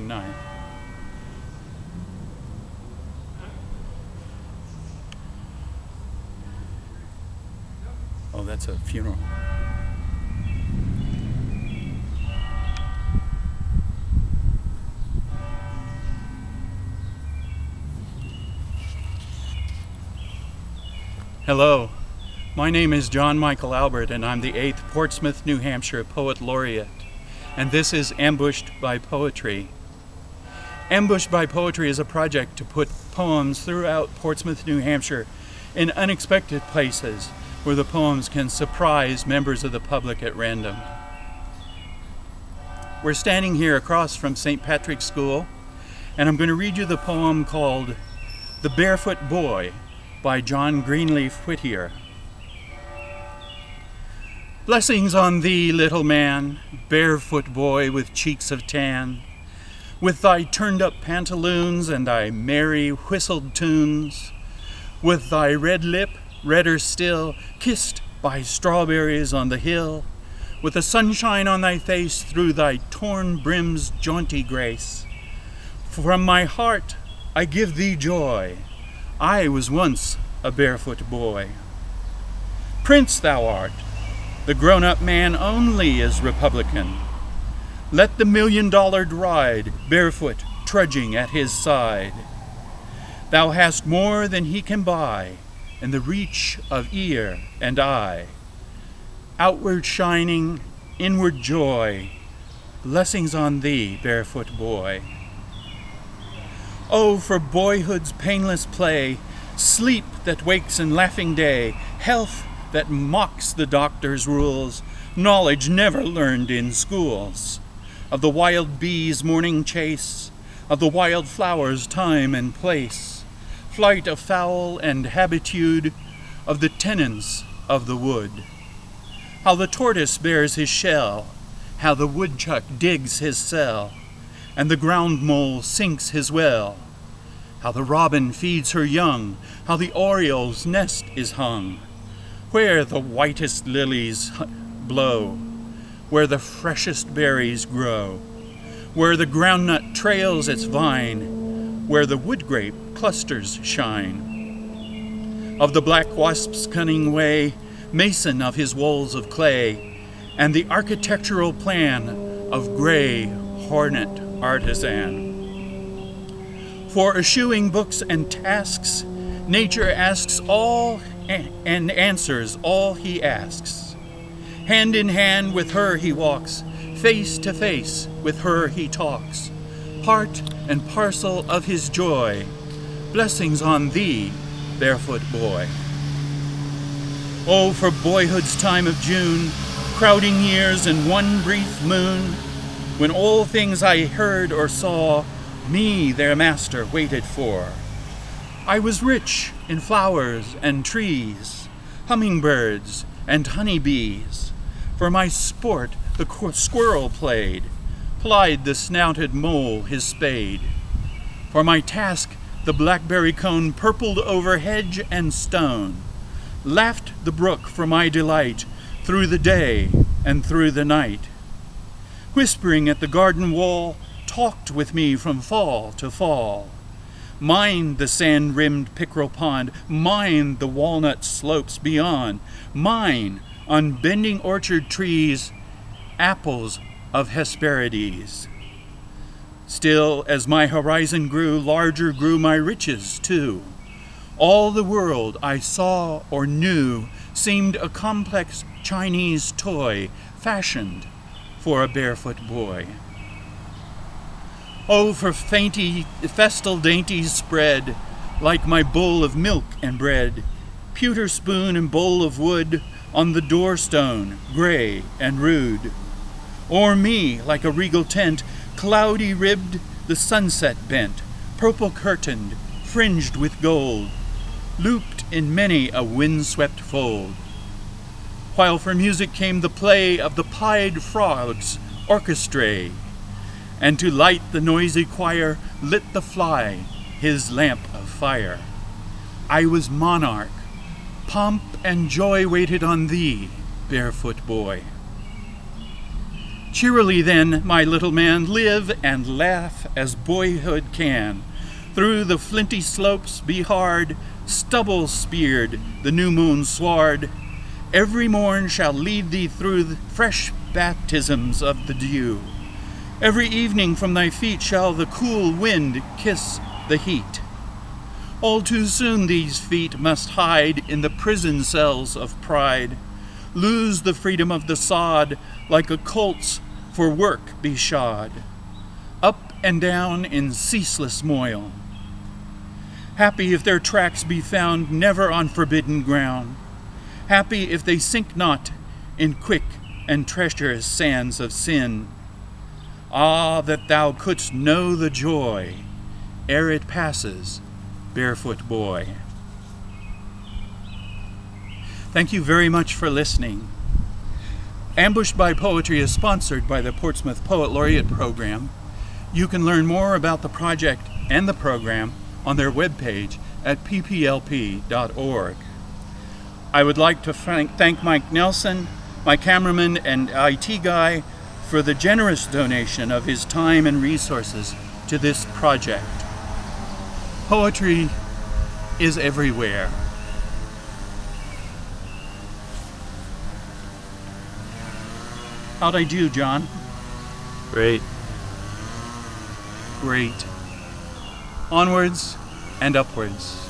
night. Oh, that's a funeral. Hello, my name is John Michael Albert, and I'm the 8th Portsmouth, New Hampshire Poet Laureate, and this is Ambushed by Poetry. Ambushed by Poetry is a project to put poems throughout Portsmouth, New Hampshire in unexpected places where the poems can surprise members of the public at random. We're standing here across from St. Patrick's School, and I'm going to read you the poem called *The Barefoot Boy* by John Greenleaf Whittier. Blessings on thee, little man, barefoot boy with cheeks of tan, with thy turned-up pantaloons and thy merry whistled tunes, with thy red lip, redder still, kissed by strawberries on the hill, with the sunshine on thy face through thy torn brim's jaunty grace. From my heart I give thee joy. I was once a barefoot boy. Prince thou art, the grown-up man only is Republican. Let the $1,000,000 ride, barefoot, trudging at his side. Thou hast more than he can buy, in the reach of ear and eye. Outward shining, inward joy, blessings on thee, barefoot boy. Oh, for boyhood's painless play, sleep that wakes in laughing day, health that mocks the doctor's rules, knowledge never learned in schools, of the wild bee's morning chase, of the wild flower's time and place, flight of fowl and habitude, of the tenants of the wood. How the tortoise bears his shell, how the woodchuck digs his cell, and the ground mole sinks his well, how the robin feeds her young, how the oriole's nest is hung, where the whitest lilies blow, where the freshest berries grow, where the groundnut trails its vine, where the woodgrape clusters shine. Of the black wasp's cunning way, mason of his walls of clay, and the architectural plan of gray hornet artisan. For eschewing books and tasks, nature asks all and answers all he asks. Hand in hand with her he walks, face to face with her he talks, part and parcel of his joy. Blessings on thee, barefoot boy. Oh, for boyhood's time of June, crowding years in one brief moon, when all things I heard or saw, me their master waited for. I was rich in flowers and trees, hummingbirds and honeybees. For my sport the squirrel played, plied the snouted mole his spade. For my task the blackberry cone purpled over hedge and stone, laughed the brook for my delight through the day and through the night. Whispering at the garden wall, talked with me from fall to fall. Mine the sand-rimmed pickerel pond, mine the walnut slopes beyond, mine, on bending orchard trees, apples of Hesperides. Still, as my horizon grew, larger grew my riches too. All the world I saw or knew seemed a complex Chinese toy fashioned for a barefoot boy. Oh, for festal dainties spread, like my bowl of milk and bread, pewter spoon and bowl of wood on the doorstone, gray and rude. O'er me, like a regal tent, cloudy ribbed, the sunset bent, purple curtained, fringed with gold, looped in many a wind-swept fold. While for music came the play of the pied frogs' orchestrae, and to light the noisy choir lit the fly his lamp of fire. I was monarch, pomp and joy waited on thee, barefoot boy. Cheerily then, my little man, live and laugh as boyhood can. Through the flinty slopes be hard, stubble speared the new moon sward. Every morn shall lead thee through the fresh baptisms of the dew. Every evening from thy feet shall the cool wind kiss the heat. All too soon these feet must hide in the prison cells of pride, lose the freedom of the sod, like a colt's for work be shod, up and down in ceaseless moil. Happy if their tracks be found never on forbidden ground, happy if they sink not in quick and treacherous sands of sin. Ah, that thou couldst know the joy ere it passes, barefoot boy. Thank you very much for listening. Ambushed by Poetry is sponsored by the Portsmouth Poet Laureate Program. You can learn more about the project and the program on their webpage at pplp.org. I would like to thank Mike Nelson, my cameraman and IT guy, for the generous donation of his time and resources to this project. Poetry is everywhere. How'd I do, John? Great. Great. Onwards and upwards.